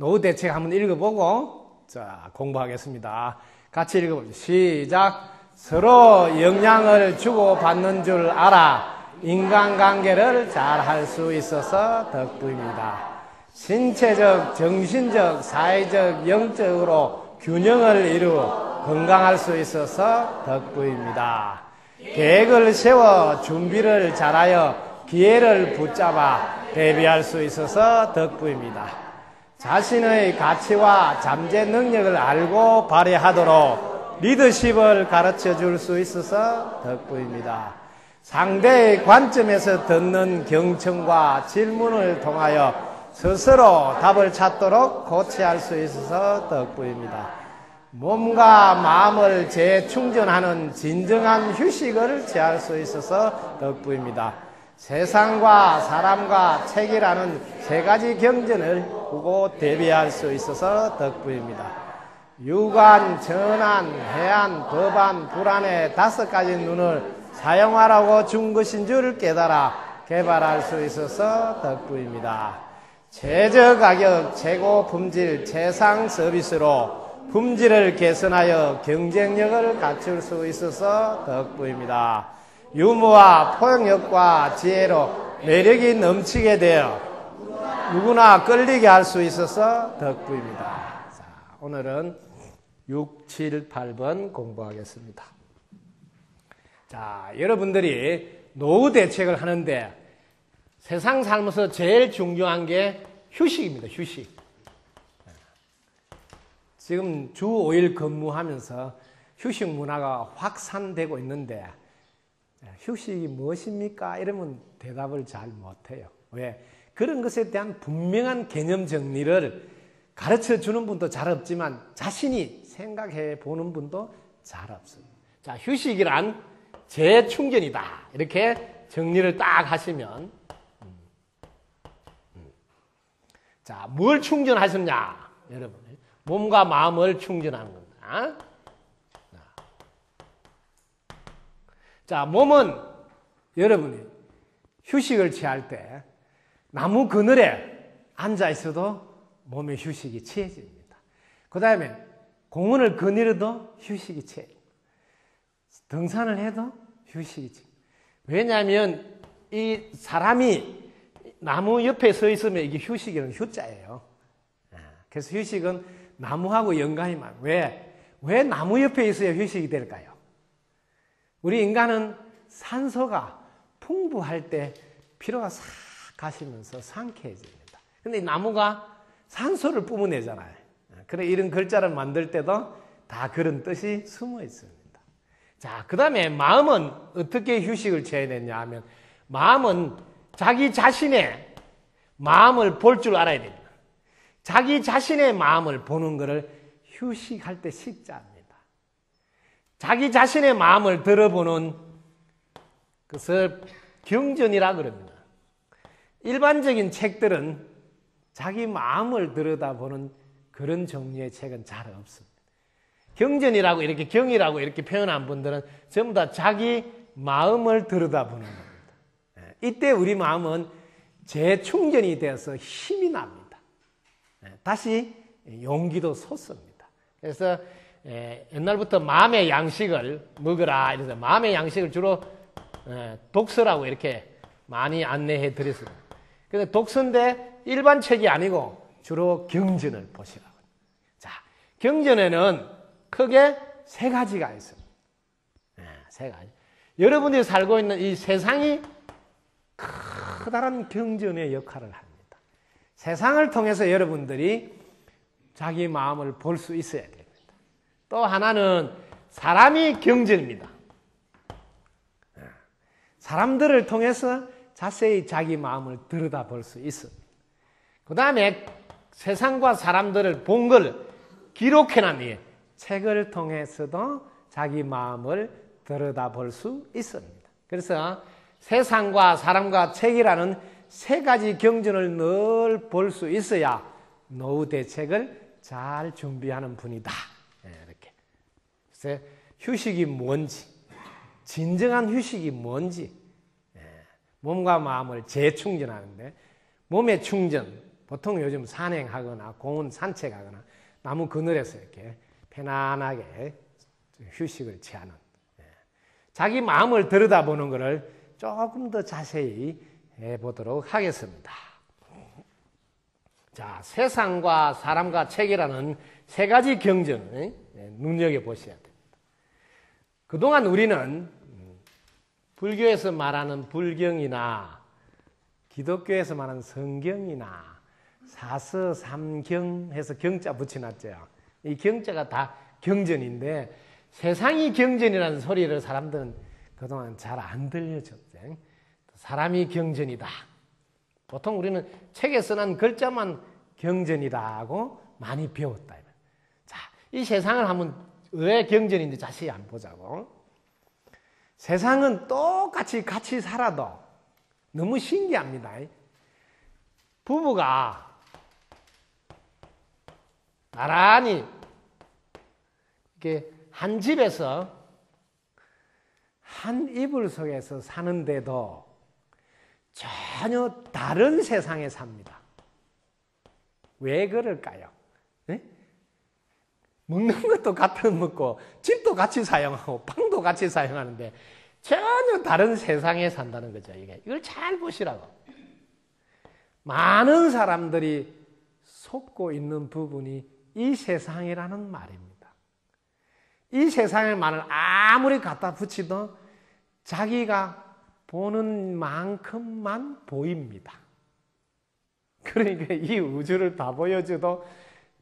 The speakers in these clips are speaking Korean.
노후 대책 한번 읽어보고 자 공부하겠습니다. 같이 읽어보죠. 시작. 서로 영향을 주고받는 줄 알아 인간관계를 잘 할 수 있어서 덕분입니다. 신체적, 정신적, 사회적, 영적으로 균형을 이루어 건강할 수 있어서 덕분입니다. 계획을 세워 준비를 잘하여 기회를 붙잡아 대비할 수 있어서 덕분입니다. 자신의 가치와 잠재 능력을 알고 발휘하도록 리더십을 가르쳐 줄 수 있어서 덕분입니다. 상대의 관점에서 듣는 경청과 질문을 통하여 스스로 답을 찾도록 코치할 수 있어서 덕분입니다. 몸과 마음을 재충전하는 진정한 휴식을 취할 수 있어서 덕분입니다. 세상과 사람과 책이라는 세 가지 경전을 보고 대비할 수 있어서 덕분입니다. 유관, 전환, 해안, 법안, 불안의 5가지 눈을 사용하라고 준 것인 줄 깨달아 개발할 수 있어서 덕분입니다. 최저가격, 최고 품질, 최상 서비스로 품질을 개선하여 경쟁력을 갖출 수 있어서 덕분입니다. 유머와 포용력과 지혜로 매력이 넘치게 되어 누구나 끌리게 할 수 있어서 덕분입니다. 자, 오늘은 6, 7, 8번 공부하겠습니다. 자, 여러분들이 노후 대책을 하는데 세상 살면서 제일 중요한 게 휴식입니다. 휴식. 지금 주 5일 근무하면서 휴식 문화가 확산되고 있는데 휴식이 무엇입니까? 이러면 대답을 잘 못해요. 왜? 그런 것에 대한 분명한 개념 정리를 가르쳐 주는 분도 잘 없지만 자신이 생각해 보는 분도 잘 없습니다. 자, 휴식이란 재충전이다. 이렇게 정리를 딱 하시면 자, 뭘 충전하셨냐? 여러분, 몸과 마음을 충전하는 겁니다. 자, 몸은 여러분이 휴식을 취할 때 나무 그늘에 앉아 있어도 몸의 휴식이 취해집니다. 그 다음에 공원을 거닐어도 휴식이 취해요. 등산을 해도 휴식이 취해요. 왜냐하면 이 사람이 나무 옆에 서 있으면 이게 휴식이라는 휴자예요. 그래서 휴식은 나무하고 연관이 많아요. 왜 나무 옆에 있어야 휴식이 될까요? 우리 인간은 산소가 풍부할 때 피로가 싹 가시면서 상쾌해집니다. 근데 나무가 산소를 뿜어내잖아요. 그래 이런 글자를 만들 때도 다 그런 뜻이 숨어 있습니다. 자, 그 다음에 마음은 어떻게 휴식을 취해야 되냐 하면 마음은 자기 자신의 마음을 볼 줄 알아야 됩니다. 자기 자신의 마음을 보는 것을 휴식할 때 식자입니다. 자기 자신의 마음을 들어보는 것을 경전이라 그럽니다. 일반적인 책들은 자기 마음을 들여다보는 그런 종류의 책은 잘 없습니다. 경전이라고 이렇게 경이라고 이렇게 표현한 분들은 전부 다 자기 마음을 들여다보는 겁니다. 이때 우리 마음은 재충전이 되어서 힘이 납니다. 다시 용기도 솟습니다. 그래서 옛날부터 마음의 양식을 먹으라 이래서 마음의 양식을 주로 독서라고 이렇게 많이 안내해 드렸습니다. 그래서 독서인데 일반 책이 아니고 주로 경전을 보시라고. 자, 경전에는 크게 3가지가 있습니다. 3가지. 여러분이 살고 있는 이 세상이 커다란 경전의 역할을 합니다. 세상을 통해서 여러분들이 자기 마음을 볼 수 있어야 됩니다. 또 하나는 사람이 경전입니다. 사람들을 통해서 자세히 자기 마음을 들여다볼 수 있습니다. 그 다음에 세상과 사람들을 본 걸 기록해놨는 책을 통해서도 자기 마음을 들여다볼 수 있습니다. 그래서 세상과 사람과 책이라는 3가지 경전을 늘 볼 수 있어야 노후 대책을 잘 준비하는 분이다. 이렇게. 그래서 휴식이 뭔지, 진정한 휴식이 뭔지, 몸과 마음을 재충전하는데 몸의 충전, 보통 요즘 산행하거나 공원 산책하거나 나무 그늘에서 이렇게 편안하게 휴식을 취하는, 자기 마음을 들여다보는 것을 조금 더 자세히 해보도록 하겠습니다. 자, 세상과 사람과 책이라는 세 가지 경전을 눈여겨보셔야 됩니다. 그동안 우리는 불교에서 말하는 불경이나 기독교에서 말하는 성경이나 사서 삼경 해서 경자 붙여놨죠. 이 경자가 다 경전인데 세상이 경전이라는 소리를 사람들은 그동안 잘 안 들려줬죠. 사람이 경전이다. 보통 우리는 책에 써난 글자만 경전이다 하고 많이 배웠다. 자, 이 세상을 한번 왜 경전인지 자세히 한번 보자고. 세상은 똑같이 같이 살아도 너무 신기합니다. 부부가 나란히 이렇게 한 집에서 한 이불 속에서 사는데도 전혀 다른 세상에 삽니다. 왜 그럴까요? 네? 먹는 것도 같은 먹고 집도 같이 사용하고 방도 같이 사용하는데 전혀 다른 세상에 산다는 거죠. 이걸 잘 보시라고. 많은 사람들이 속고 있는 부분이 이 세상이라는 말입니다. 이 세상의 말을 아무리 갖다 붙이도 자기가 보는 만큼만 보입니다. 그러니까 이 우주를 다 보여줘도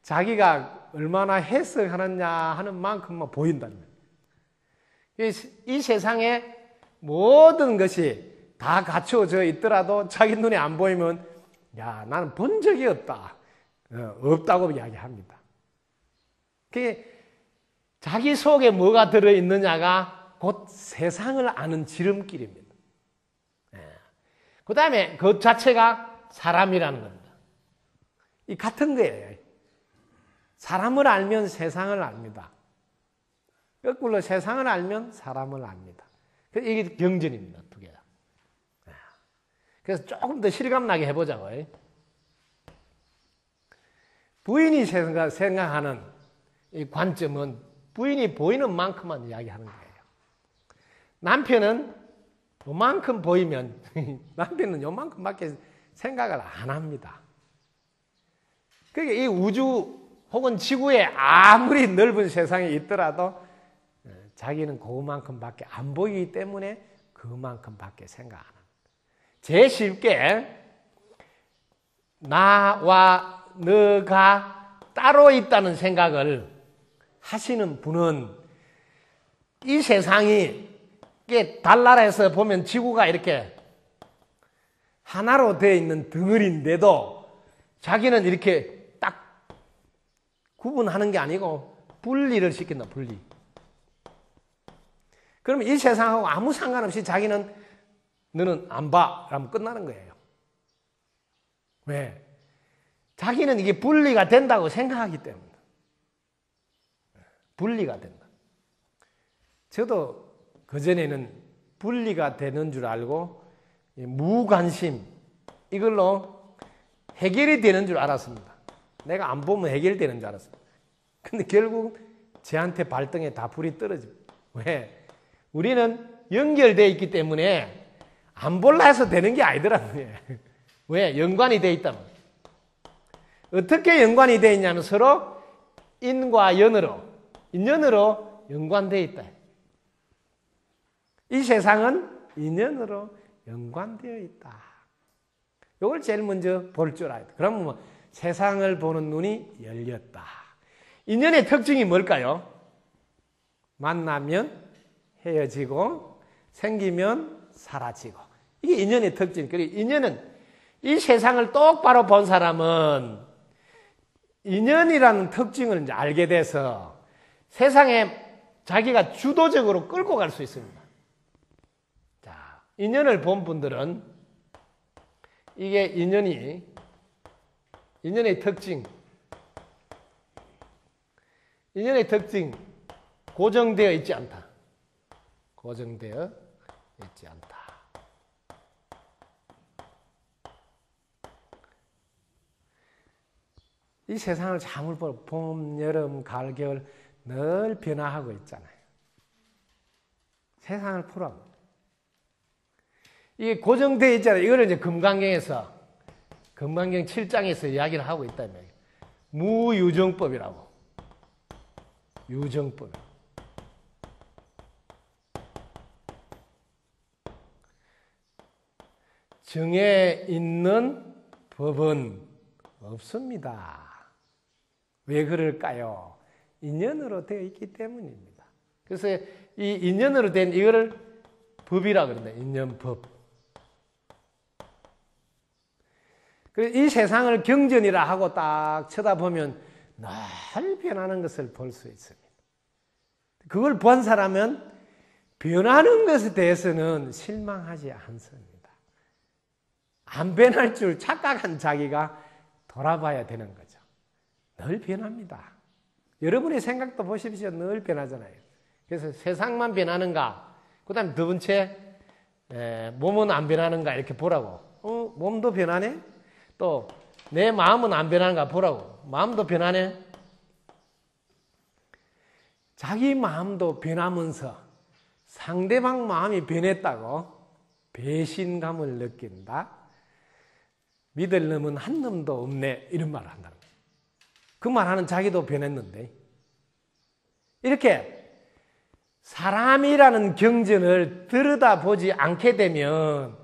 자기가 얼마나 해석하느냐 하는 만큼만 보인다는 거예요. 이 세상에 모든 것이 다 갖춰져 있더라도 자기 눈에 안 보이면 야, 나는 본 적이 없다. 없다고 이야기합니다. 그게 자기 속에 뭐가 들어있느냐가 곧 세상을 아는 지름길입니다. 그 다음에 그 자체가 사람이라는 겁니다. 이 같은 거예요. 사람을 알면 세상을 압니다. 거꾸로 세상을 알면 사람을 압니다. 이게 경전입니다. 두 개가. 그래서 조금 더 실감나게 해보자고요. 부인이 생각하는 이 관점은 부인이 보이는 만큼만 이야기하는 거예요. 남편은 요만큼 보이면 남편은 요만큼밖에 생각을 안 합니다. 그러니까 이 우주 혹은 지구에 아무리 넓은 세상에 있더라도 자기는 그만큼밖에 안 보이기 때문에 그만큼밖에 생각 안 합니다. 제일 쉽게 나와 너가 따로 있다는 생각을 하시는 분은 이 세상이 달나라에서 보면 지구가 이렇게 하나로 되어 있는 덩어리인데도 자기는 이렇게 딱 구분하는 게 아니고 분리를 시킨다. 분리. 그러면 이 세상하고 아무 상관없이 자기는 너는 안 봐. 그러면 끝나는 거예요. 왜? 자기는 이게 분리가 된다고 생각하기 때문에. 분리가 된다. 저도 그전에는 분리가 되는 줄 알고 무관심 이걸로 해결이 되는 줄 알았습니다. 내가 안 보면 해결되는 줄 알았습니다. 근데 결국 저한테 발등에 다 불이 떨어집니다. 왜? 우리는 연결되어 있기 때문에 안 볼라 해서 되는 게 아니더라고요. 왜? 연관이 되어 있다면. 어떻게 연관이 되어 있냐면 서로 인과 연으로, 인연으로 연관되어 있다. 이 세상은 인연으로 연관되어 있다. 이걸 제일 먼저 볼 줄 알아야 돼. 그러면 뭐 세상을 보는 눈이 열렸다. 인연의 특징이 뭘까요? 만나면 헤어지고 생기면 사라지고. 이게 인연의 특징. 그리고 인연은 이 세상을 똑바로 본 사람은 인연이라는 특징을 이제 알게 돼서 세상에 자기가 주도적으로 끌고 갈 수 있습니다. 자, 인연을 본 분들은 이게 인연의 특징. 인연의 특징. 고정되어 있지 않다. 고정되어 있지 않다. 이 세상을 잘 보고 봄, 여름, 가을, 겨울 늘 변화하고 있잖아요. 세상을 풀어. 이게 고정되어 있잖아요. 이거를 이제 금강경에서, 금강경 7장에서 이야기를 하고 있다면 무유정법이라고. 유정법. 정해 있는 법은 없습니다. 왜 그럴까요? 인연으로 되어 있기 때문입니다. 그래서 이 인연으로 된 이거를 법이라고 그런다. 인연법. 그래서 이 세상을 경전이라 하고 딱 쳐다보면 늘 변하는 것을 볼 수 있습니다. 그걸 본 사람은 변하는 것에 대해서는 실망하지 않습니다. 안 변할 줄 착각한 자기가 돌아봐야 되는 거죠. 늘 변합니다. 여러분의 생각도 보십시오. 늘 변하잖아요. 그래서 세상만 변하는가? 그 다음에 두 번째, 몸은 안 변하는가? 이렇게 보라고. 몸도 변하네? 또, 내 마음은 안 변하는가? 보라고. 마음도 변하네? 자기 마음도 변하면서 상대방 마음이 변했다고 배신감을 느낀다? 믿을 놈은 한 놈도 없네. 이런 말을 한다는 거예요. 그 말하는 자기도 변했는데. 이렇게 사람이라는 경전을 들여다보지 않게 되면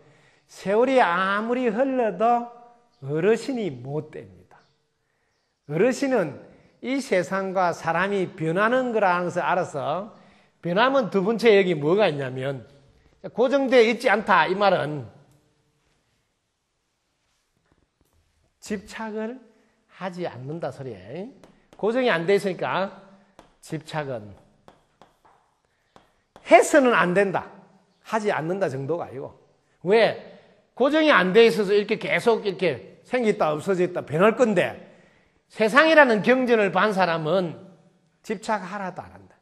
세월이 아무리 흘러도 어르신이 못 됩니다. 어르신은 이 세상과 사람이 변하는 거라는 것을 알아서 변하면 두 번째 여기 뭐가 있냐면 고정되어 있지 않다. 이 말은 집착을 하지 않는다 소리예요. 고정이 안 돼 있으니까 집착은 해서는 안 된다. 하지 않는다 정도가 아니고. 왜? 고정이 안 돼 있어서 이렇게 계속 이렇게 생겼다 없어졌다 변할 건데 세상이라는 경전을 반 사람은 집착 하나도 안 한다.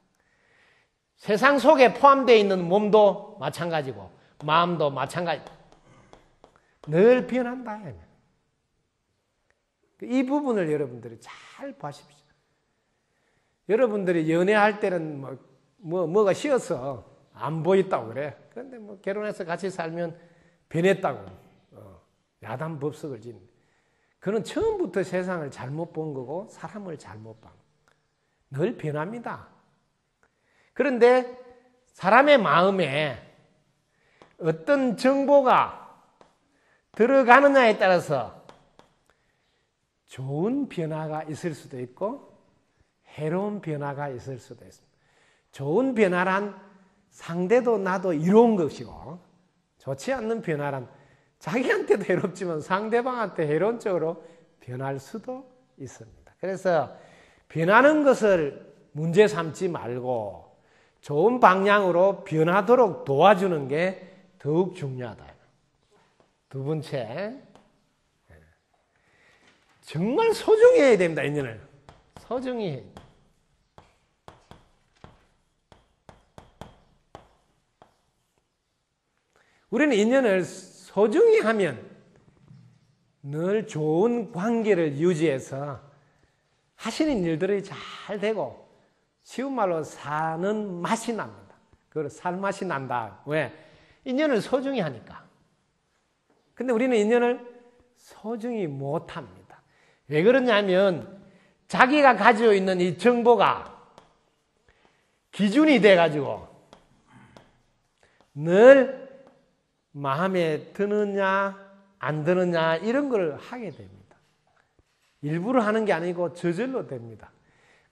세상 속에 포함되어 있는 몸도 마찬가지고 마음도 마찬가지. 늘 변한다. 이 부분을 여러분들이 잘 봐십시오. 여러분들이 연애할 때는 뭐가 쉬어서 안 보였다고 그래. 그런데 뭐 결혼해서 같이 살면 변했다고 야단 법석을 짓는. 그는 처음부터 세상을 잘못 본 거고 사람을 잘못 본 거고. 늘 변합니다. 그런데 사람의 마음에 어떤 정보가 들어가느냐에 따라서 좋은 변화가 있을 수도 있고 해로운 변화가 있을 수도 있습니다. 좋은 변화란 상대도 나도 이로운 것이고 좋지 않는 변화란 자기한테도 해롭지만 상대방한테 해로운 쪽으로 변할 수도 있습니다. 그래서 변하는 것을 문제 삼지 말고 좋은 방향으로 변하도록 도와주는 게 더욱 중요하다. 두 번째, 정말 소중히 해야 됩니다. 인연을 소중히 해야 됩니다. 우리는 인연을 소중히 하면 늘 좋은 관계를 유지해서 하시는 일들이 잘 되고 쉬운 말로 사는 맛이 납니다. 그걸 살 맛이 난다. 왜? 인연을 소중히 하니까. 근데 우리는 인연을 소중히 못합니다. 왜 그러냐면 자기가 가지고 있는 이 정보가 기준이 돼가지고 늘 마음에 드느냐 안 드느냐 이런 걸 하게 됩니다. 일부러 하는 게 아니고 저절로 됩니다.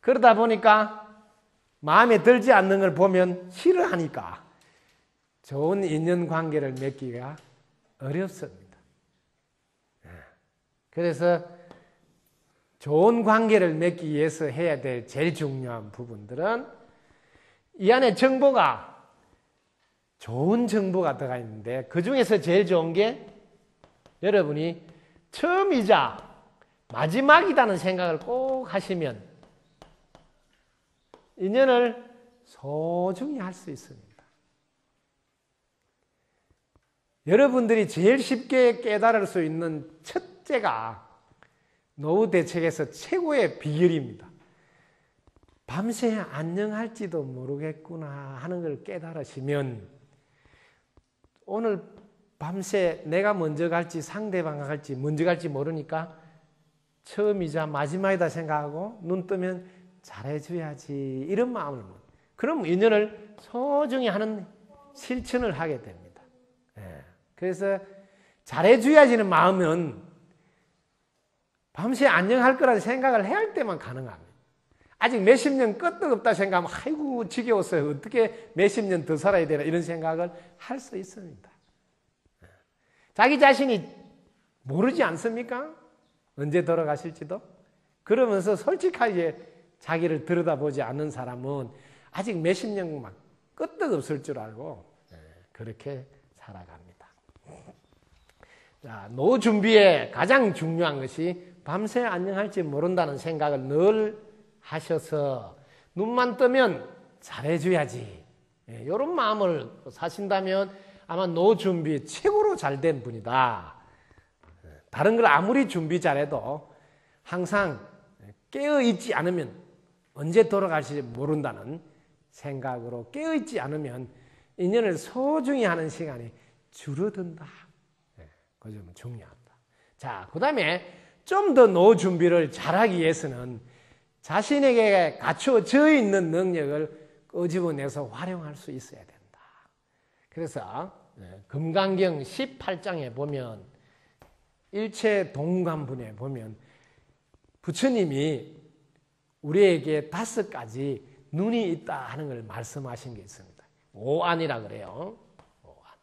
그러다 보니까 마음에 들지 않는 걸 보면 싫어하니까 좋은 인연관계를 맺기가 어렵습니다. 그래서 좋은 관계를 맺기 위해서 해야 될 제일 중요한 부분들은 이 안에 정보가 좋은 정보가 들어가 있는데 그 중에서 제일 좋은 게 여러분이 처음이자 마지막이라는 생각을 꼭 하시면 인연을 소중히 할 수 있습니다. 여러분들이 제일 쉽게 깨달을 수 있는 첫째가 노후 대책에서 최고의 비결입니다. 밤새 안녕할지도 모르겠구나 하는 걸 깨달으시면 오늘 밤새 내가 먼저 갈지 상대방가 갈지 먼저 갈지 모르니까 처음이자 마지막이다 생각하고 눈 뜨면 잘해줘야지 이런 마음을 먹어요. 그럼 인연을 소중히 하는 실천을 하게 됩니다. 그래서 잘해줘야지는 마음은 밤새 안녕할 거라는 생각을 해야 할 때만 가능합니다. 아직 몇십 년 끄떡없다 생각하면 아이고 지겨웠어요. 어떻게 몇십 년 더 살아야 되나 이런 생각을 할 수 있습니다. 자기 자신이 모르지 않습니까? 언제 돌아가실지도? 그러면서 솔직하게 자기를 들여다보지 않는 사람은 아직 몇십 년만 끄떡없을 줄 알고 그렇게 살아갑니다. 자, 노후 준비에 가장 중요한 것이 밤새 안녕할지 모른다는 생각을 늘 하셔서 눈만 뜨면 잘해줘야지. 이런 마음을 사신다면 아마 노후 준비 최고로 잘된 분이다. 다른 걸 아무리 준비 잘해도 항상 깨어있지 않으면 언제 돌아갈지 모른다는 생각으로 깨어있지 않으면 인연을 소중히 하는 시간이 줄어든다. 그 점은 중요합니다. 자, 그 다음에 좀 더 노후 준비를 잘하기 위해서는 자신에게 갖춰져 있는 능력을 끄집어내서 활용할 수 있어야 된다. 그래서 금강경 18장에 보면 일체 동관분에 보면 부처님이 우리에게 5가지 눈이 있다 하는 걸 말씀하신 게 있습니다. 오안이라 그래요. 오안.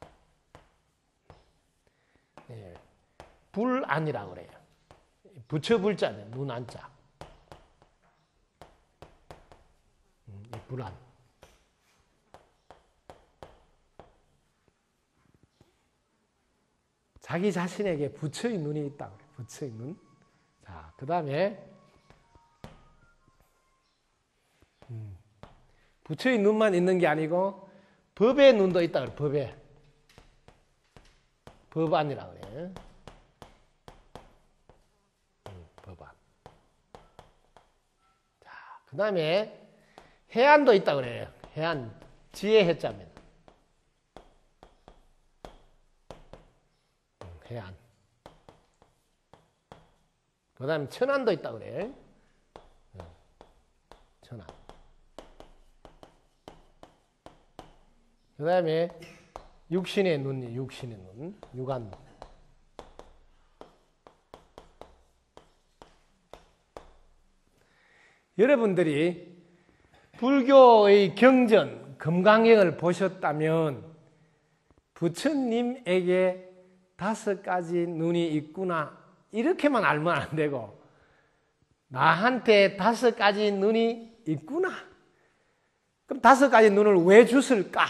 불안이라 그래요. 부처 불자네, 눈 안자. 불안. 자기 자신에게 부처의 눈이 있다 그래. 부처의 눈. 자, 그 다음에 부처의 눈만 있는 게 아니고 법의 눈도 있다 그래. 법에. 법안이라 그래. 법안. 자, 그 다음에 해안도 있다 그래요. 해안. 지혜 해자입니다. 해안. 그 다음에 천안도 있다 그래. 천안. 그 다음에 육신의 눈이 육신의 눈. 육안. 여러분들이 불교의 경전, 금강경을 보셨다면 부처님에게 5가지 눈이 있구나 이렇게만 알면 안 되고 나한테 5가지 눈이 있구나. 그럼 5가지 눈을 왜 주실까?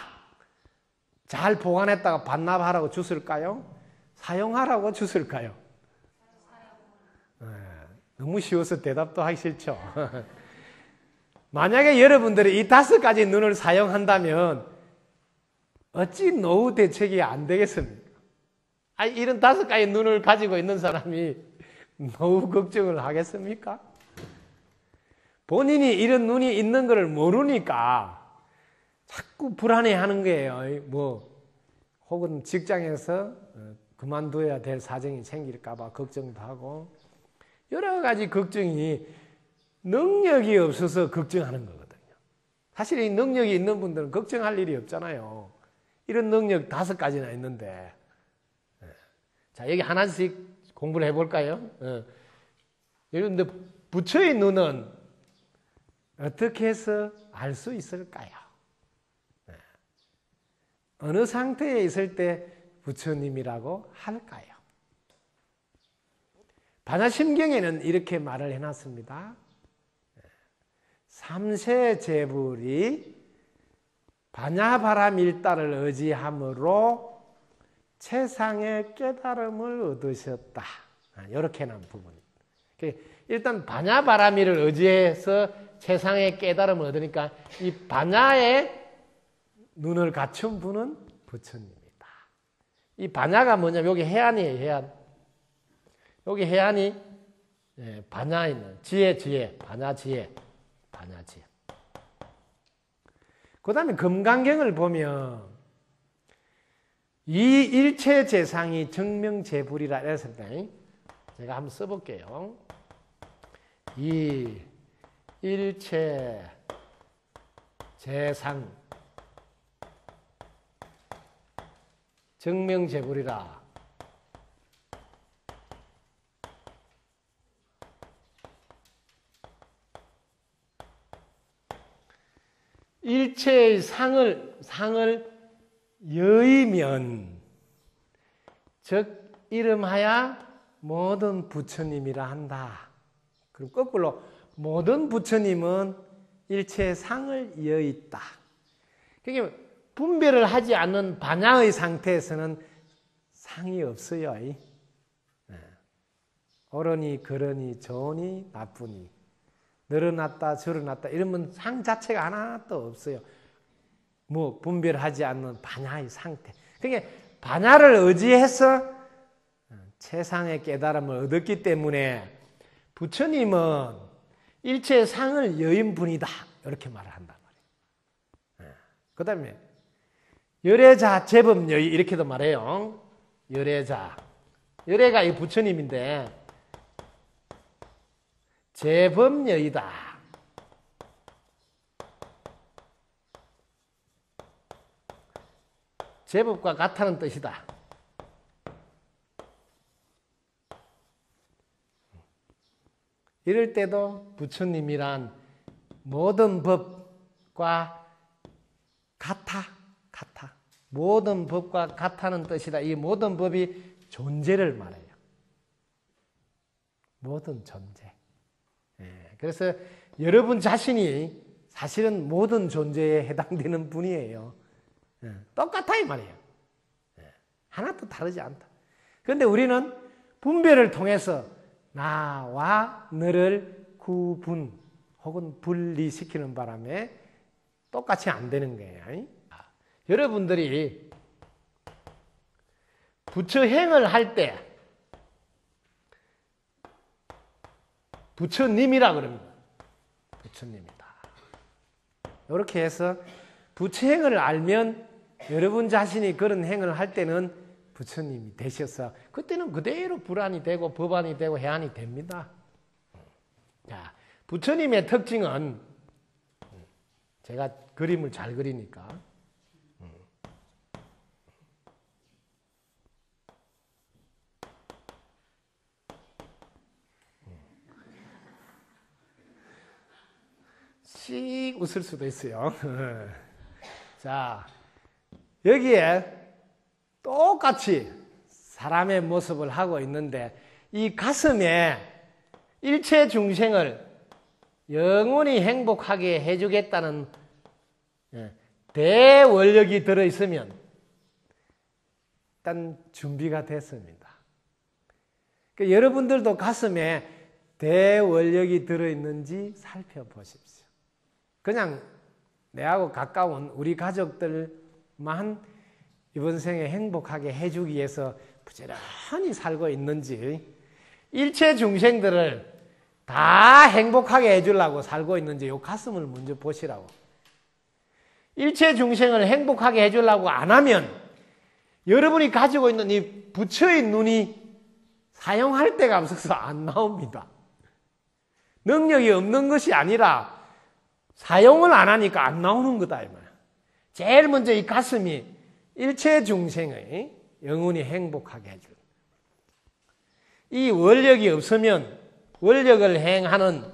잘 보관했다가 반납하라고 주실까요? 사용하라고 주실까요? 너무 쉬워서 대답도 하기 싫죠. 만약에 여러분들이 이 5가지 눈을 사용한다면 어찌 노후 대책이 안 되겠습니까? 이런 5가지 눈을 가지고 있는 사람이 노후 걱정을 하겠습니까? 본인이 이런 눈이 있는 것을 모르니까 자꾸 불안해하는 거예요. 혹은 직장에서 그만둬야 될 사정이 생길까봐 걱정도 하고 여러 가지 걱정이 능력이 없어서 걱정하는 거거든요. 사실 이 능력이 있는 분들은 걱정할 일이 없잖아요. 이런 능력 5가지나 있는데. 자, 여기 하나씩 공부를 해볼까요? 그런데 부처의 눈은 어떻게 해서 알 수 있을까요? 어느 상태에 있을 때 부처님이라고 할까요? 반야심경에는 이렇게 말을 해놨습니다. 삼세제불이 반야바라밀다를 의지함으로 최상의 깨달음을 얻으셨다. 이렇게 난 부분입니다. 일단 반야바라밀을 의지해서 최상의 깨달음을 얻으니까 이 반야의 눈을 갖춘 분은 부처님이다. 이 반야가 뭐냐면 여기 해안이에요. 해안. 여기 해안이 반야에 있는 지혜, 반야지혜. 그 다음에 금강경을 보면 이 일체 재상이 정명재불이라 했을 때 제가 한번 써볼게요. 이 일체 재상 정명재불이라. 일체의 상을 여의면 즉 이름하야 모든 부처님이라 한다. 그럼 거꾸로 모든 부처님은 일체의 상을 여의다. 그러니까 분별을 하지 않는 반야의 상태에서는 상이 없어요. 옳으니 그러니 좋으니 나쁘니 늘어났다 저러났다 이러면 상 자체가 하나도 없어요. 뭐 분별하지 않는 반야의 상태. 그러니까 반야를 의지해서 최상의 깨달음을 얻었기 때문에 부처님은 일체의 상을 여인 분이다 이렇게 말을 한단 말이에요. 그 다음에 열애자 제법여의 이렇게도 말해요. 열애가 이 부처님인데 제법여의다. 제법과 같다는 뜻이다. 이럴 때도 부처님이란 모든 법과 같아. 모든 법과 같다는 뜻이다. 이 모든 법이 존재를 말해요. 모든 존재. 그래서 여러분 자신이 사실은 모든 존재에 해당되는 분이에요. 똑같아 이 말이에요. 하나도 다르지 않다. 그런데 우리는 분별을 통해서 나와 너를 구분 혹은 분리시키는 바람에 똑같이 안 되는 거예요. 여러분들이 부처행을 할 때 부처님이라 그럽니다. 부처님이다. 이렇게 해서 부처행을 알면 여러분 자신이 그런 행을 할 때는 부처님이 되셔서 그때는 그대로 불안이 되고 법안이 되고 해안이 됩니다. 자, 부처님의 특징은 제가 그림을 잘 그리니까 씩 웃을 수도 있어요. 자, 여기에 똑같이 사람의 모습을 하고 있는데 이 가슴에 일체 중생을 영원히 행복하게 해주겠다는 대원력이 들어있으면 일단 준비가 됐습니다. 그러니까 여러분들도 가슴에 대원력이 들어있는지 살펴보십시오. 그냥 내하고 가까운 우리 가족들만 이번 생에 행복하게 해주기 위해서 부지런히 살고 있는지 일체 중생들을 다 행복하게 해주려고 살고 있는지 이 가슴을 먼저 보시라고. 일체 중생을 행복하게 해주려고 안 하면 여러분이 가지고 있는 이 부처의 눈이 사용할 데가 없어서 안 나옵니다. 능력이 없는 것이 아니라 사용을 안 하니까 안 나오는 거다 이 말이야. 제일 먼저 이 가슴이 일체 중생의 영원히 행복하게 해줄. 이 원력이 없으면 원력을 행하는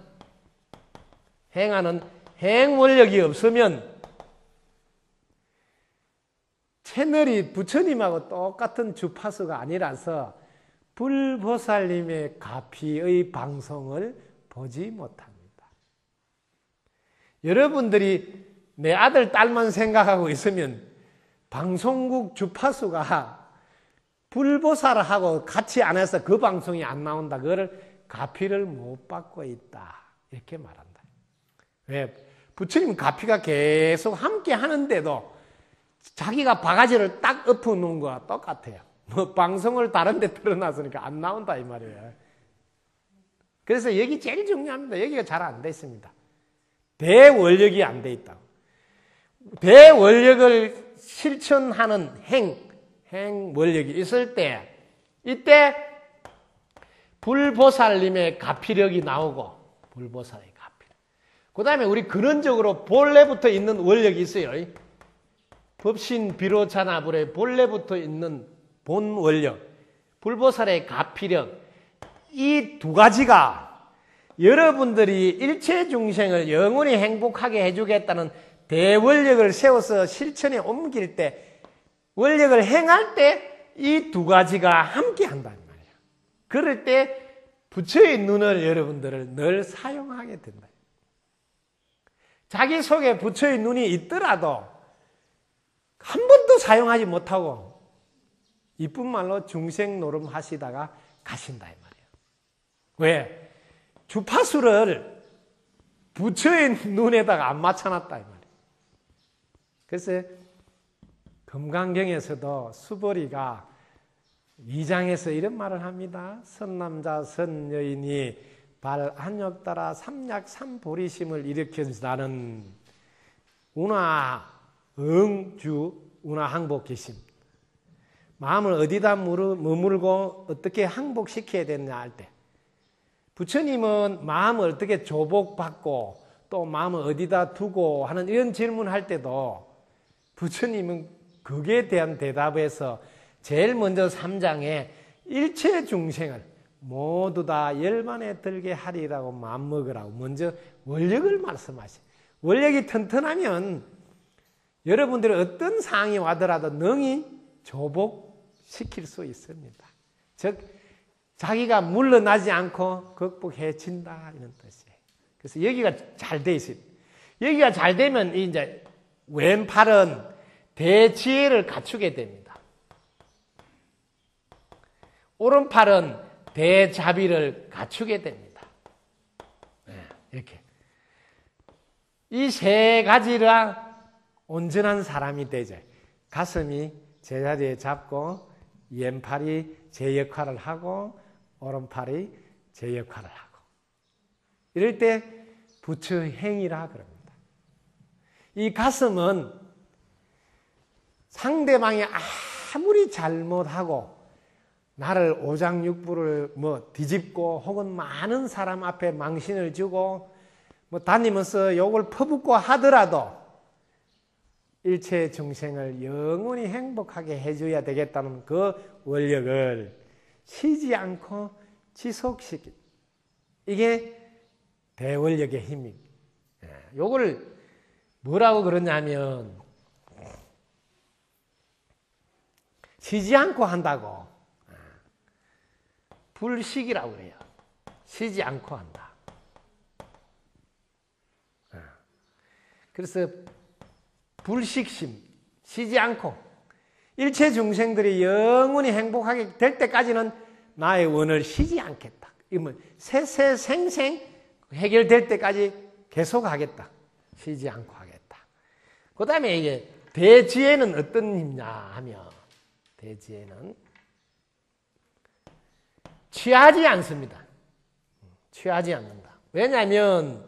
행원력이 없으면 채널이 부처님하고 똑같은 주파수가 아니라서 불보살님의 가피의 방송을 보지 못합니다. 여러분들이 내 아들, 딸만 생각하고 있으면 방송국 주파수가 불보살하고 같이 안 해서 그 방송이 안 나온다. 그거를 가피를 못 받고 있다. 이렇게 말한다. 왜? 부처님 가피가 계속 함께 하는데도 자기가 바가지를 딱 엎어 놓은 거와 똑같아요. 뭐 방송을 다른 데 틀어놨으니까 안 나온다 이 말이에요. 그래서 여기 제일 중요합니다. 여기가 잘 안 돼 있습니다. 대원력이 안 돼 있다고. 대원력을 실천하는 행원력이 있을 때, 이때 불보살님의 가피력이 나오고, 불보살의 가피력. 그 다음에 우리 근원적으로 본래부터 있는 원력이 있어요. 법신 비로자나불에 본래부터 있는 본 원력, 불보살의 가피력, 이 두 가지가 여러분들이 일체 중생을 영원히 행복하게 해주겠다는 대원력을 세워서 실천에 옮길 때, 원력을 행할 때 이 두 가지가 함께 한다는 말이에요. 그럴 때 부처의 눈을 여러분들을 늘 사용하게 된다. 자기 속에 부처의 눈이 있더라도 한 번도 사용하지 못하고 이쁜 말로 중생 노름 하시다가 가신다 이 말이에요. 왜? 주파수를 부처의 눈에다가 안 맞춰놨다 이 말이에요. 그래서 금강경에서도 수보리가 2장에서 이런 말을 합니다. 선남자 선여인이 발 한엽 따라 삼약 삼보리심을 일으켜주다는 운하 응주 운하 항복기심. 마음을 어디다 머물고 어떻게 항복시켜야 되느냐 할 때, 부처님은 마음을 어떻게 조복받고 또 마음을 어디다 두고 하는 이런 질문할 때도 부처님은 거기에 대한 대답에서 제일 먼저 3장에 일체 중생을 모두 다 열반에 들게 하리라고 마음먹으라고 먼저 원력을 말씀하시죠. 원력이 튼튼하면 여러분들이 어떤 상황이 와더라도 능히 조복시킬 수 있습니다. 즉 자기가 물러나지 않고 극복해진다 이런 뜻이에요. 그래서 여기가 잘 돼 있습니다. 여기가 잘 되면 이제 왼팔은 대지혜를 갖추게 됩니다. 오른팔은 대자비를 갖추게 됩니다. 이렇게 이 세 가지라 온전한 사람이 되죠. 가슴이 제자리에 잡고 왼팔이 제 역할을 하고 오른팔이 제 역할을 하고 이럴 때 부처행이라 그럽니다. 이 가슴은 상대방이 아무리 잘못하고 나를 오장육부를 뒤집고 혹은 많은 사람 앞에 망신을 주고 다니면서 욕을 퍼붓고 하더라도 일체 중생을 영원히 행복하게 해줘야 되겠다는 그 원력을 쉬지 않고 지속시키. 이게 대원력의 힘입니다. 요걸 뭐라고 그러냐면 쉬지 않고 한다고 불식이라고 그래요. 쉬지 않고 한다. 그래서 불식심, 쉬지 않고 일체 중생들이 영원히 행복하게 될 때까지는 나의 원을 쉬지 않겠다. 이러면 세세생생 해결될 때까지 계속 하겠다. 쉬지 않고 하겠다. 그 다음에 이게 대지혜는 어떤 힘이냐 하면 대지혜는 취하지 않습니다. 취하지 않는다. 왜냐하면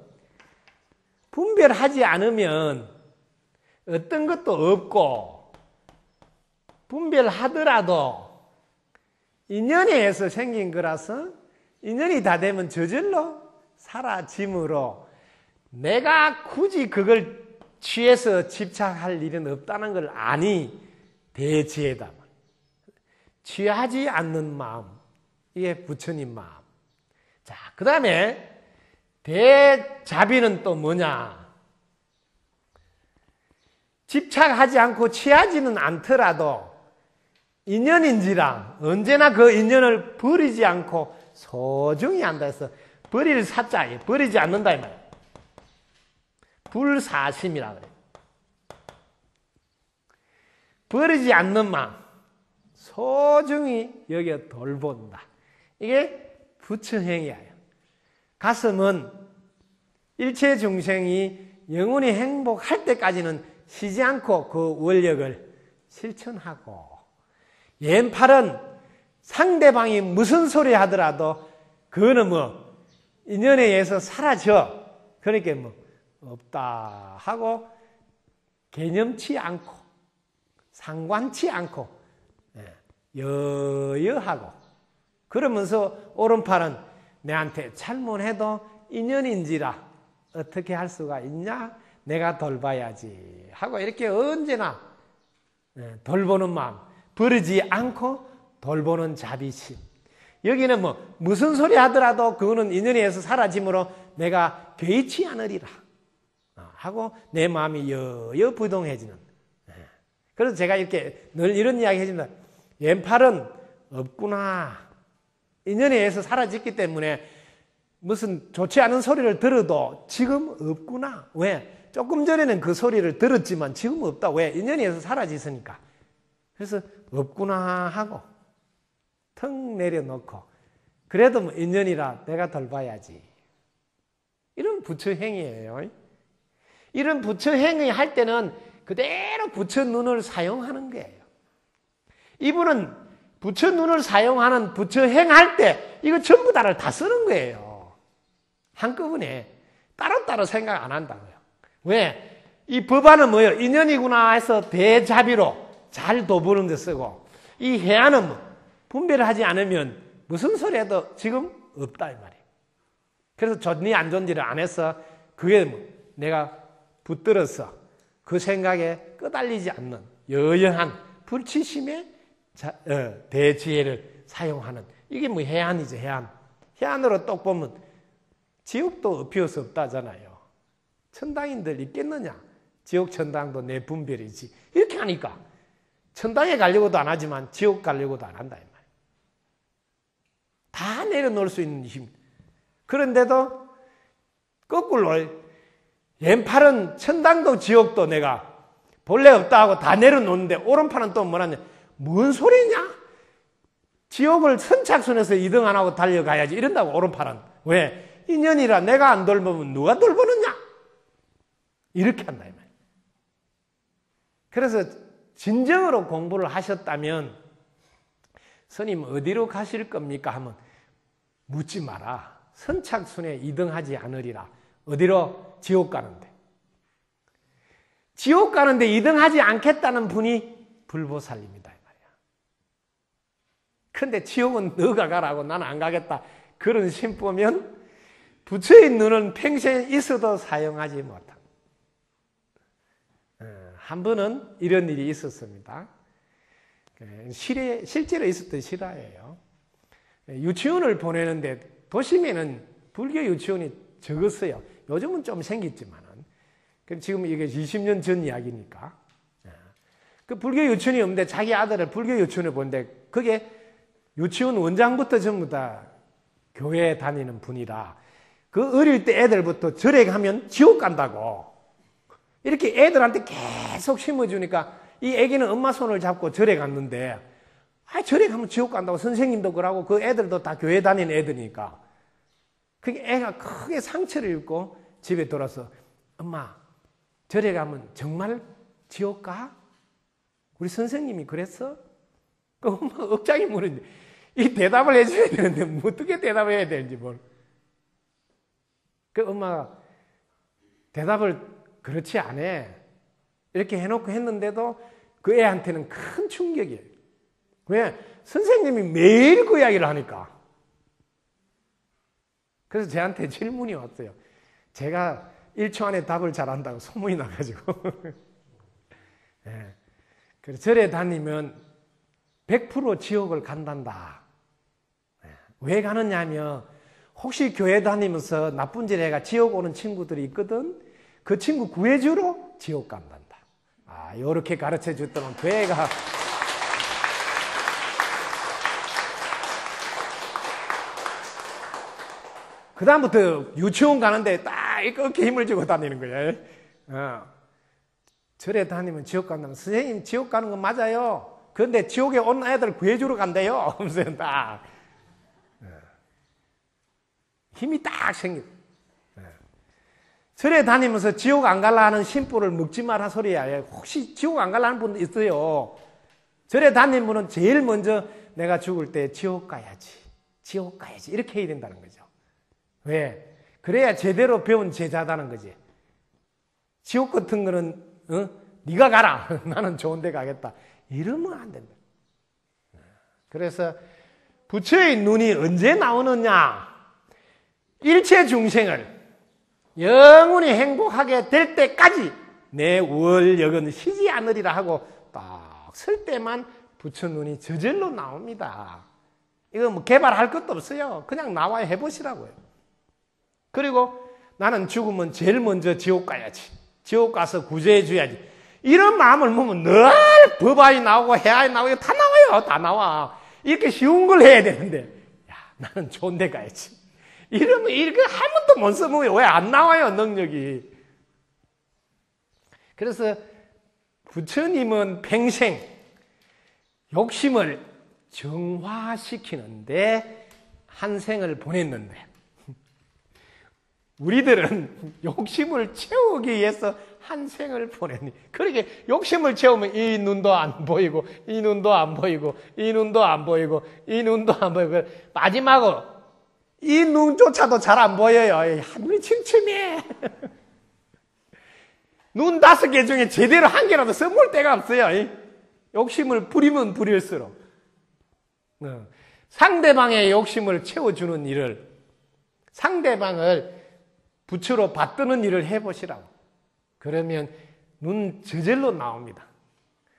분별하지 않으면 어떤 것도 없고 분별하더라도 인연에 의해서 생긴 거라서 인연이 다 되면 저절로 사라짐으로 내가 굳이 그걸 취해서 집착할 일은 없다는 걸 아니 대지혜다. 취하지 않는 마음, 이게 부처님 마음. 자, 그 다음에 대자비는 또 뭐냐? 집착하지 않고 취하지는 않더라도 인연인지라 언제나 그 인연을 버리지 않고 소중히 한다 해서 버릴 사자에 버리지 않는다 이 말이에요. 불사심이라 그래요. 버리지 않는 마음, 소중히 여겨 돌본다. 이게 부처행위예요. 가슴은 일체 중생이 영원히 행복할 때까지는 쉬지 않고 그 원력을 실천하고, 왼팔은 상대방이 무슨 소리 하더라도 그거는 인연에 의해서 사라져. 그러니까 뭐 없다 하고 개념치 않고 상관치 않고 여여하고 그러면서 오른팔은 내한테 잘못해도 인연인지라 어떻게 할 수가 있냐? 내가 돌봐야지 하고 이렇게 언제나 돌보는 마음, 버리지 않고 돌보는 자비심. 여기는 뭐 무슨 소리 하더라도 그거는 인연에 의해서 사라짐으로 내가 개의치 않으리라 하고 내 마음이 여여부동해지는. 그래서 제가 이렇게 늘 이런 이야기 해줍니다. 왼팔은 없구나. 인연에 의해서 사라졌기 때문에 무슨 좋지 않은 소리를 들어도 지금 없구나. 왜? 조금 전에는 그 소리를 들었지만 지금 없다. 왜? 인연에 의해서 사라졌으니까. 그래서 없구나 하고 턱 내려놓고 그래도 뭐 인연이라 내가 돌봐야지. 이런 부처행위예요. 이런 부처행위 할 때는 그대로 부처 눈을 사용하는 거예요. 이분은 부처 눈을 사용하는 부처행할 때 이거 전부 다를 다 쓰는 거예요. 한꺼번에 따로따로 생각 안 한다고요. 왜? 이 법안은 뭐예요? 인연이구나 해서 대자비로 잘 도보는 데 쓰고 이 해안은 뭐 분별을 하지 않으면 무슨 소리 해도 지금 없다 이 말이에요. 그래서 좋니 안 좋은지를 안 해서 그게 뭐 내가 붙들어서 그 생각에 끄달리지 않는 여여한 불치심의 대지혜를 사용하는 이게 뭐 해안이죠. 해안. 해안으로 똑 보면 지옥도 없이할 수 없다잖아요. 천당인들 있겠느냐? 지옥 천당도 내 분별이지. 이렇게 하니까 천당에 가려고도 안 하지만 지옥 가려고도 안 한다 이 말이에요. 다 내려놓을 수 있는 힘. 그런데도 거꾸로 왼팔은 천당도 지옥도 내가 본래 없다 하고 다 내려놓는데 오른팔은 또 뭐라냐? 뭔 소리냐? 지옥을 선착순에서 2등 안 하고 달려가야지 이런다고 오른팔은. 왜? 인연이라 내가 안 돌보면 누가 돌보느냐? 이렇게 한다 이 말이에요. 그래서 진정으로 공부를 하셨다면 스님 어디로 가실 겁니까? 하면 묻지 마라. 선착순에 2등 하지 않으리라. 어디로? 지옥 가는데. 지옥 가는데 2등 하지 않겠다는 분이 불보살님이다 이 말이야. 근데 지옥은 너가 가라고 나는 안 가겠다. 그런 심보면 부처의 눈은 평생 있어도 사용하지 못한다. 한 번은 이런 일이 있었습니다. 실제로 있었던 실화예요. 유치원을 보내는데 도심에는 불교 유치원이 적었어요. 요즘은 좀 생겼지만은. 지금 이게 20년 전 이야기니까. 그 불교 유치원이 없는데 자기 아들을 불교 유치원에 보는데 그게 유치원 원장부터 전부 다 교회 다니는 분이라 그 어릴 때 애들부터 절에 가면 지옥 간다고. 이렇게 애들한테 계속 심어주니까 이 애기는 엄마 손을 잡고 절에 갔는데 절에 가면 지옥 간다고 선생님도 그러고 그 애들도 다 교회 다니는 애들이니까 그게 애가 크게 상처를 입고 집에 돌아서 엄마 절에 가면 정말 지옥 가? 우리 선생님이 그랬어? 그 엄마 억장이 물었는데 이 대답을 해줘야 되는데 뭐 어떻게 대답해야 되는지 뭘. 그 엄마가 대답을 그렇지 않아. 이렇게 해놓고 했는데도 그 애한테는 큰 충격이에요. 왜? 선생님이 매일 그 이야기를 하니까. 그래서 저한테 질문이 왔어요. 제가 1초 안에 답을 잘한다고 소문이 나가지고. 네. 그래서 절에 다니면 100% 지옥을 간단다. 네. 왜 가느냐 하면 혹시 교회 다니면서 나쁜 짓 해가 지옥 오는 친구들이 있거든. 그 친구 구해주러 지옥 간단다. 요렇게 가르쳐 줬더니 교회가 그 다음부터 유치원 가는데 딱 이렇게 힘을 주고 다니는 거예요. 절에 다니면 지옥 간다면 선생님 지옥 가는 건 맞아요. 그런데 지옥에 온 애들 구해주러 간대요. 하면서 딱 힘이 딱 생겨. 절에 다니면서 지옥 안 갈라 하는 심보를 먹지 마라 소리야. 혹시 지옥 안 갈라 하는 분도 있어요. 절에 다니는 분은 제일 먼저 내가 죽을 때 지옥 가야지. 지옥 가야지. 이렇게 해야 된다는 거죠. 왜? 그래야 제대로 배운 제자다는 거지. 지옥 같은 거는 네가 가라. 나는 좋은 데 가겠다. 이러면 안 된다. 그래서 부처의 눈이 언제 나오느냐? 일체 중생을 영원히 행복하게 될 때까지 내 월력은 쉬지 않으리라 하고 딱 설 때만 부처 눈이 저절로 나옵니다. 이거 뭐 개발할 것도 없어요. 그냥 나와야 해보시라고요. 그리고 나는 죽으면 제일 먼저 지옥 가야지. 지옥 가서 구제해 줘야지. 이런 마음을 먹으면 늘 법안이 나오고 해안이 나오고 다 나와요. 다 나와. 이렇게 쉬운 걸 해야 되는데 야, 나는 좋은 데 가야지. 이러면 이렇게 한 번도 못 써먹어요. 왜 안 나와요, 능력이. 그래서 부처님은 평생 욕심을 정화시키는데 한 생을 보냈는데 우리들은 욕심을 채우기 위해서 한 생을 보냈니. 그러게 욕심을 채우면 이 눈도 안 보이고 이 눈도 안 보이고 이 눈도 안 보이고 이 눈도 안 보이고 마지막으로 이 눈조차도 잘 안 보여요. 눈이 침침해. 눈 5개 중에 제대로 1개라도 써볼 데가 없어요. 욕심을 부리면 부릴수록. 상대방의 욕심을 채워주는 일을, 상대방을 부처로 받드는 일을 해보시라고. 그러면 눈 저절로 나옵니다.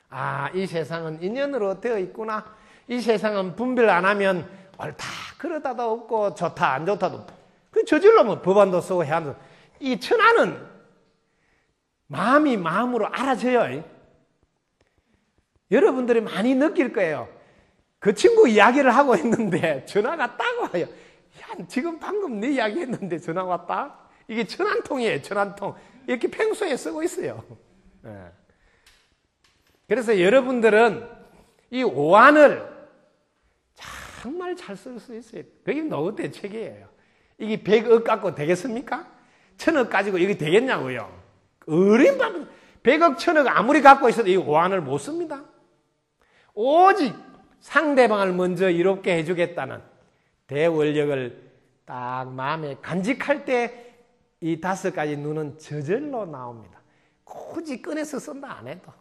아, 이 세상은 인연으로 되어 있구나. 이 세상은 분별 안 하면 옳다, 그러다도 없고 좋다, 안 좋다도 없고. 그 저절로 뭐 법안도 쓰고 해야 하는. 이 천하는 마음이 마음으로 알아져요. 여러분들이 많이 느낄 거예요. 그 친구 이야기를 하고 있는데 전화가 딱 와요. 야, 지금 방금 네 이야기 했는데 전화 왔다? 이게 천안통이에요, 천안통. 이렇게 평소에 쓰고 있어요. 그래서 여러분들은 이 오안을 정말 잘 쓸 수 있어요. 그게 노후대 책이에요. 이게 100억 갖고 되겠습니까? 1000억 가지고 이게 되겠냐고요. 어린 방 100억, 1000억 아무리 갖고 있어도 이 오안을 못 씁니다. 오직 상대방을 먼저 이롭게 해주겠다는 대원력을 딱 마음에 간직할 때 이 5가지 눈은 저절로 나옵니다. 굳이 꺼내서 쓴다 안 해도.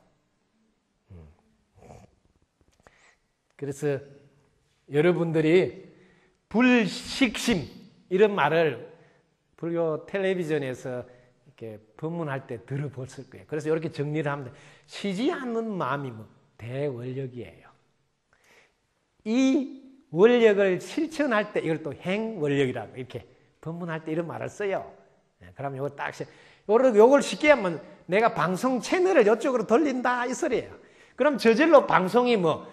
그래서 여러분들이 불식심 이런 말을 불교 텔레비전에서 이렇게 법문할 때 들어봤을 거예요. 그래서 이렇게 정리를 하면 돼. 쉬지 않는 마음이 뭐 대원력이에요. 이 원력을 실천할 때 이걸 또 행원력이라고 이렇게 법문할 때 이런 말을 써요. 그러면 이거 딱 요걸 쉽게 하면 내가 방송 채널을 이쪽으로 돌린다 이 소리예요. 그럼 저절로 방송이 뭐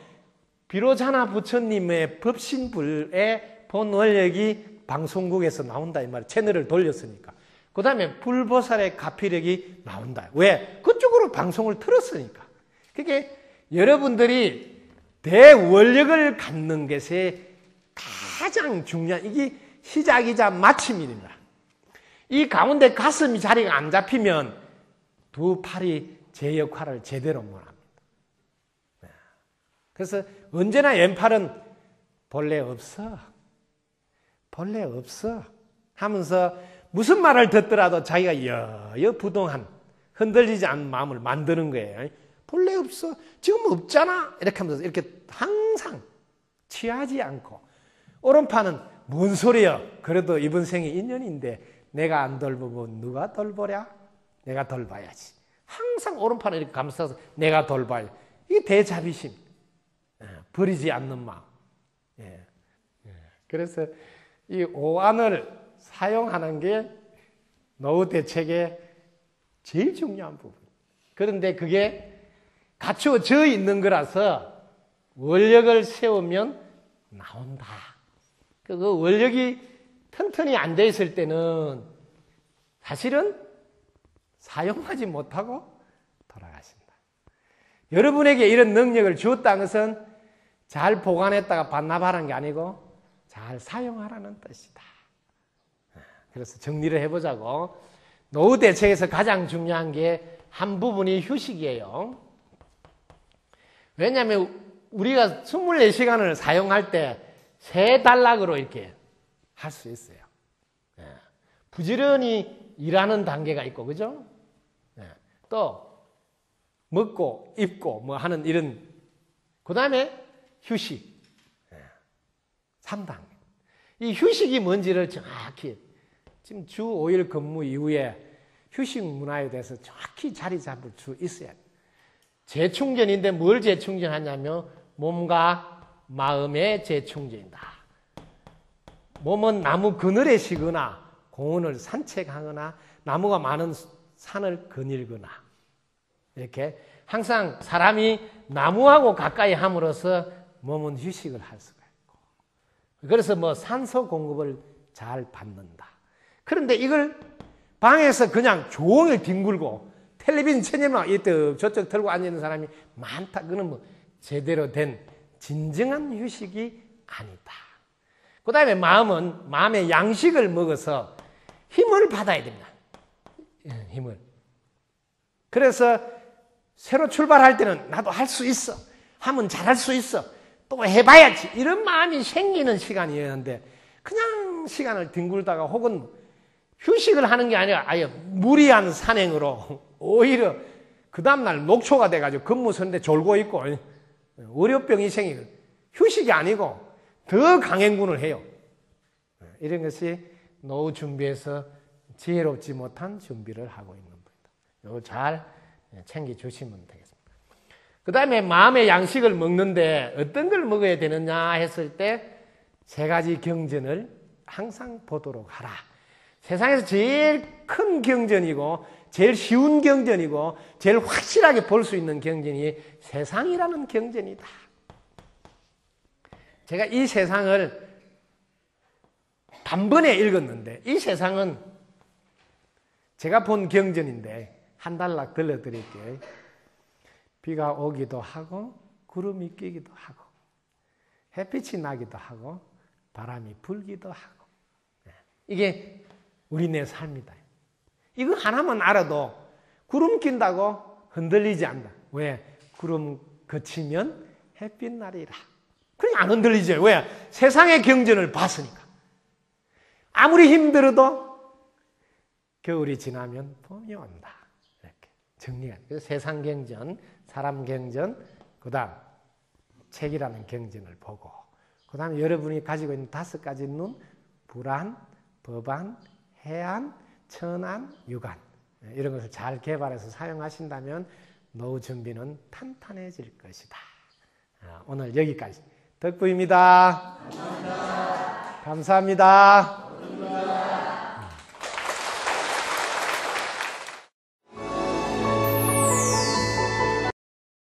비로자나 부처님의 법신불의 본 원력이 방송국에서 나온다 이 말이에요. 채널을 돌렸으니까. 그 다음에 불보살의 가피력이 나온다. 왜? 그쪽으로 방송을 틀었으니까. 그게 여러분들이 대원력을 갖는 것에 가장 중요한 이게 시작이자 마침입니다. 이 가운데 가슴이 자리가 안 잡히면 두 팔이 제 역할을 제대로 못합니다. 그래서 언제나 왼팔은 본래 없어. 본래 없어. 하면서 무슨 말을 듣더라도 자기가 여부동한 흔들리지 않는 마음을 만드는 거예요. 본래 없어. 지금 없잖아. 이렇게 하면서 이렇게 항상 취하지 않고 오른팔은 뭔 소리야. 그래도 이번 생이 인연인데 내가 안 돌보면 누가 돌보랴? 내가 돌봐야지. 항상 오른팔을 이렇게 감싸서 내가 돌봐야지. 이게 대자비심. 버리지 않는 마음. 그래서 이 오안을 사용하는 게 노후 대책의 제일 중요한 부분. 그런데 그게 갖추어져 있는 거라서 원력을 세우면 나온다. 그 원력이 튼튼히 안 돼 있을 때는 사실은 사용하지 못하고 돌아가신다. 여러분에게 이런 능력을 주었다는 것은 잘 보관했다가 반납하라는 게 아니고 잘 사용하라는 뜻이다. 그래서 정리를 해보자고. 노후 대책에서 가장 중요한 게 한 부분이 휴식이에요. 왜냐하면 우리가 24시간을 사용할 때 3단락으로 이렇게 할 수 있어요. 부지런히 일하는 단계가 있고, 그죠? 또 먹고 입고 뭐 하는 이런, 그 다음에 휴식. 3단계. 이 휴식이 뭔지를 정확히 지금 주 5일 근무 이후에 휴식 문화에 대해서 정확히 자리 잡을 수 있어야 돼요. 재충전인데 뭘 재충전하냐면 몸과 마음의 재충전이다. 몸은 나무 그늘에 쉬거나 공원을 산책하거나 나무가 많은 산을 거닐거나 이렇게 항상 사람이 나무하고 가까이 함으로써 몸은 휴식을 할 수가 있고, 그래서 뭐 산소 공급을 잘 받는다. 그런데 이걸 방에서 그냥 종일 뒹굴고 텔레비전 채널만 이쪽 저쪽 들고 앉아있는 사람이 많다. 그건 뭐 제대로 된 진정한 휴식이 아니다. 그 다음에 마음은 마음의 양식을 먹어서 힘을 받아야 됩니다. 힘을. 그래서 새로 출발할 때는 나도 할 수 있어. 하면 잘할 수 있어. 또 해봐야지. 이런 마음이 생기는 시간이었는데 그냥 시간을 뒹굴다가 혹은 휴식을 하는 게 아니라 아예 무리한 산행으로 오히려 그 다음날 녹초가 돼가지고 근무 서는데 졸고 있고 월요병이 생기고 휴식이 아니고 더 강행군을 해요. 이런 것이 노후 준비에서 지혜롭지 못한 준비를 하고 있는 겁니다. 이거 잘 챙겨주시면 되겠습니다. 그 다음에 마음의 양식을 먹는데 어떤 걸 먹어야 되느냐 했을 때 세 가지 경전을 항상 보도록 하라. 세상에서 제일 큰 경전이고 제일 쉬운 경전이고 제일 확실하게 볼 수 있는 경전이 세상이라는 경전이다. 제가 이 세상을 단번에 읽었는데 이 세상은 제가 본 경전인데 한 단락 들려드릴게요. 비가 오기도 하고 구름이 끼기도 하고 햇빛이 나기도 하고 바람이 불기도 하고, 이게 우리네 삶이다. 이거 하나만 알아도 구름 낀다고 흔들리지 않는다. 왜? 구름 그치면 햇빛 나리라. 그냥 안 흔들리죠. 왜? 세상의 경전을 봤으니까. 아무리 힘들어도 겨울이 지나면 봄이 온다. 이렇게 정리가. 그래서 세상 경전, 사람 경전, 그 다음 책이라는 경전을 보고, 그 다음에 여러분이 가지고 있는 5가지 눈, 불안, 법안, 해안, 천안, 유관, 이런 것을 잘 개발해서 사용하신다면 노후 준비는 탄탄해질 것이다. 오늘 여기까지. 덕구입니다. 감사합니다.